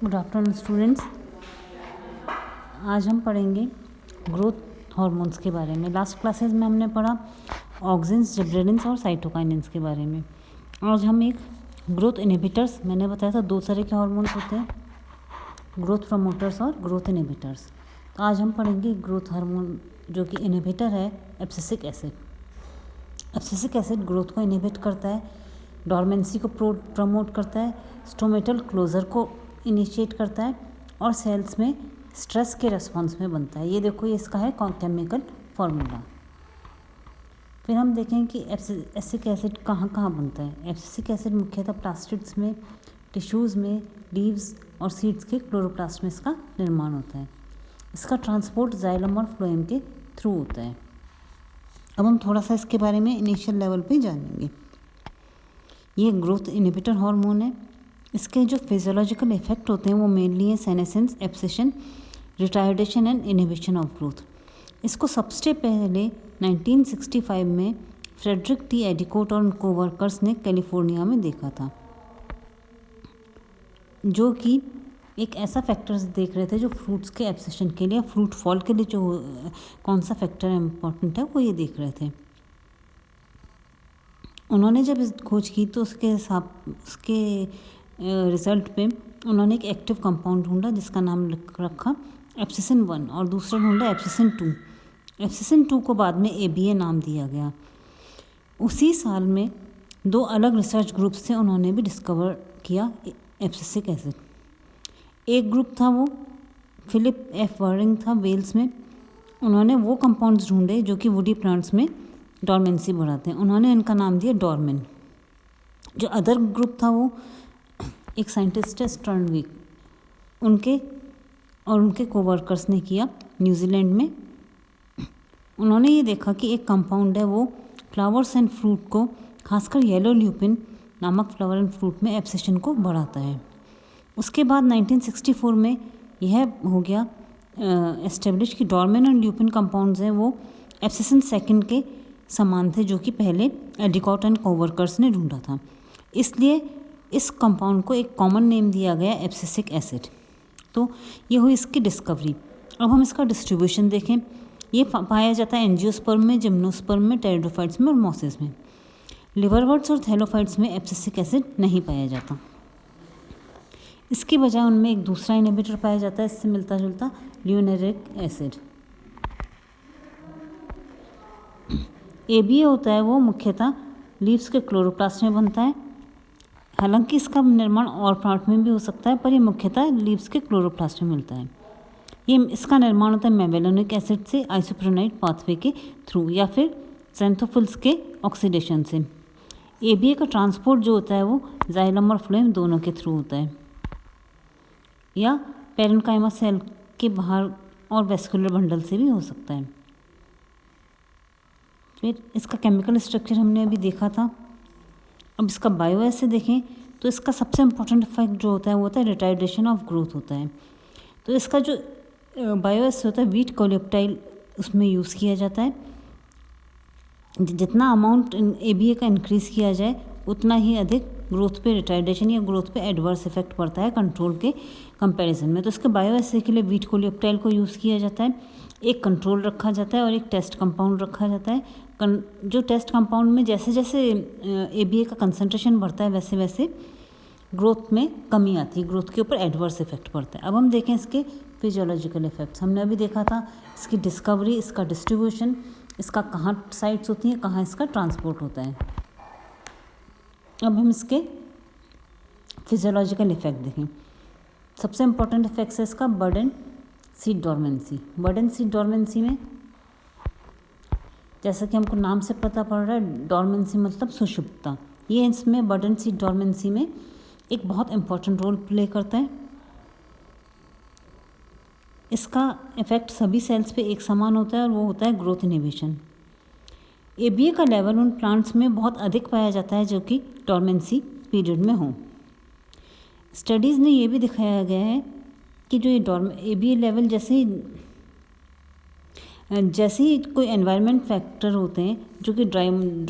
Good afternoon students. आज हम पढ़ेंगे ग्रोथ हार्मोन्स के बारे में। लास्ट क्लासेस में हमने पढ़ा ऑक्सिन्स, जिबरेलिन्स और साइटोकाइनिन्स के बारे में। आज हम एक ग्रोथ इनहिबिटर्स, मैंने बताया था 2 तरह के हार्मोन्स होते हैं, ग्रोथ प्रमोटर्स और ग्रोथ इनहिबिटर्स। तो आज हम पढ़ेंगे ग्रोथ हार्मोन जो कि इनहिबिटर है, abscisic acid. Abscisic acid growth को इनहिबिट करता है, डोरमेंसी को प्रमोट करता है, स्टोमेटल क्लोजर को इनिशिएट करता है और सेल्स में स्ट्रेस के रेस्पॉन्स में बनता है। ये देखो, ये इसका है केमिकल फार्मूला। फिर हम देखें कि एब्सिसिक एसिड कहाँ कहाँ बनता है। एब्सिसिक एसिड मुख्यतः प्लास्टिड्स में, टिश्यूज़ में, लीव्स और सीड्स के क्लोरोप्लास्ट में इसका निर्माण होता है। इसका ट्रांसपोर्ट जाइलम और फ्लोएम के थ्रू होता है। अब हम थोड़ा सा इसके बारे में इनिशियल लेवल पे जानेंगे। ये ग्रोथ इनहिबिटर हार्मोन है। इसके जो फिजियोलॉजिकल इफेक्ट होते हैं वो मेनली है senescence, abscission, retardation and inhibition of growth. इसको सबसे पहले 1965 में फ्रेडरिक टी एडिकोट और उनको वर्कर्स ने कैलिफोर्निया में देखा था, जो कि एक ऐसा फैक्टर्स देख रहे थे जो फ्रूट्स के एब्सिशन के लिए, फ्रूट फॉल के लिए जो कौन सा फैक्टर इम्पोर्टेंट है वो ये देख रहे थे। उन्होंने जब इस खोज की तो उसके रिज़ल्ट पे उन्होंने एक एक्टिव कंपाउंड ढूंढा जिसका नाम रखा एब्सिसिन 1 और दूसरा ढूंढा एब्सिसिन 2। एब्सिसिन 2 को बाद में ABA नाम दिया गया। उसी साल में 2 अलग रिसर्च ग्रुप से उन्होंने भी डिस्कवर किया एब्सिसिक एसिड। एक ग्रुप था वो फिलिप F. वर्डिंग था, वेल्स में। उन्होंने वो कंपाउंड्स ढूंढे जो कि वुडी प्लांट्स में डॉर्मेंसी बढ़ाते हैं। उन्होंने इनका नाम दिया डॉर्मेन। जो अदर ग्रुप था वो एक साइंटिस्ट है स्टर्नविक, उनके कोवर्कर्स ने किया न्यूजीलैंड में। उन्होंने ये देखा कि एक कंपाउंड है वो फ्लावर्स एंड फ्रूट को, खासकर येलो ल्यूपिन नामक फ्लावर एंड फ्रूट में एब्सिशन को बढ़ाता है। उसके बाद 1964 में यह हो गया एस्टेब्लिश कि डॉर्मेन और ल्यूपिन कंपाउंड्स हैं वो एब्सिसिन सेकंड के समान थे, जो कि पहले एडिकॉट एंड कोवर्कर्स ने ढूंढा था। इसलिए इस कंपाउंड को एक कॉमन नेम दिया गया एब्सिसिक एसिड। तो ये हुई इसकी डिस्कवरी। अब हम इसका डिस्ट्रीब्यूशन देखें। ये पाया जाता है एंजियोस्पर्म में, जिम्नोस्पर्म में, टेरिडोफाइट्स में और मॉसेस में। लिवरवर्ट्स और थैलोफाइट्स में एब्सिसिक एसिड नहीं पाया जाता। इसकी बजाय उनमें एक दूसरा इनहिबिटर पाया जाता है इससे मिलता जुलता, ल्यूनेरिक एसिड। ABA होता है वो मुख्यतः लीव्स के क्लोरोप्लास्ट में बनता है। हालांकि इसका निर्माण और प्लांट में भी हो सकता है, पर ये मुख्यतः लीव्स के क्लोरोप्लास्ट में मिलता है। इसका निर्माण होता है मेबेलोनिक एसिड से आइसोप्रोनाइट पाथवे के थ्रू या फिर xanthophyls के ऑक्सीडेशन से। ABA का ट्रांसपोर्ट जो होता है वो जाइलम और फ्लोएम दोनों के थ्रू होता है, या पेरेन्काइमा सेल के बाहर और वेस्कुलर बंडल से भी हो सकता है। फिर इसका केमिकल स्ट्रक्चर हमने अभी देखा था। अब इसका बायो से देखें तो इसका सबसे इम्पोर्टेंट इफेक्ट जो होता है वो होता है रिटार्डेशन ऑफ ग्रोथ होता है। तो इसका जो बायो होता है वीट कोलेप्टाइल, उसमें यूज़ किया जाता है। जितना अमाउंट ABA का इंक्रीज़ किया जाए उतना ही अधिक ग्रोथ पे रिटार्डेशन या ग्रोथ पे एडवर्स इफेक्ट पड़ता है कंट्रोल के कंपैरिजन में। तो इसके बायो के लिए वीट कोलेप्टाइल को यूज़ किया जाता है, एक कंट्रोल रखा जाता है और एक टेस्ट कंपाउंड रखा जाता है। जो टेस्ट कंपाउंड में जैसे जैसे ABA का कंसंट्रेशन बढ़ता है वैसे वैसे ग्रोथ में कमी आती है, ग्रोथ के ऊपर एडवर्स इफेक्ट पड़ता है। अब हम देखें इसके फिजियोलॉजिकल इफेक्ट्स। हमने अभी देखा था इसकी डिस्कवरी, इसका डिस्ट्रीब्यूशन, इसका कहाँ साइट्स होती हैं, कहाँ इसका ट्रांसपोर्ट होता है। अब हम इसके फिजियोलॉजिकल इफेक्ट देखें। सबसे इम्पोर्टेंट इफेक्ट्स है इसका bud and seed dormancy. Bud and seed dormancy में जैसा कि हमको नाम से पता पड़ रहा है, डॉर्मेंसी मतलब सुषुप्तता। ये इसमें बड एंड सीड डॉर्मेंसी में एक बहुत इम्पोर्टेंट रोल प्ले करता है। इसका इफेक्ट सभी सेल्स पे एक समान होता है और वो होता है ग्रोथ इनहिबिशन। ABA का लेवल उन प्लांट्स में बहुत अधिक पाया जाता है जो कि डॉर्मेंसी पीरियड में हो। स्टडीज़ ने ये भी दिखाया गया है कि जो ये ABA लेवल जैसे ही कोई एनवायरनमेंट फैक्टर होते हैं जो कि डॉर्मेंसी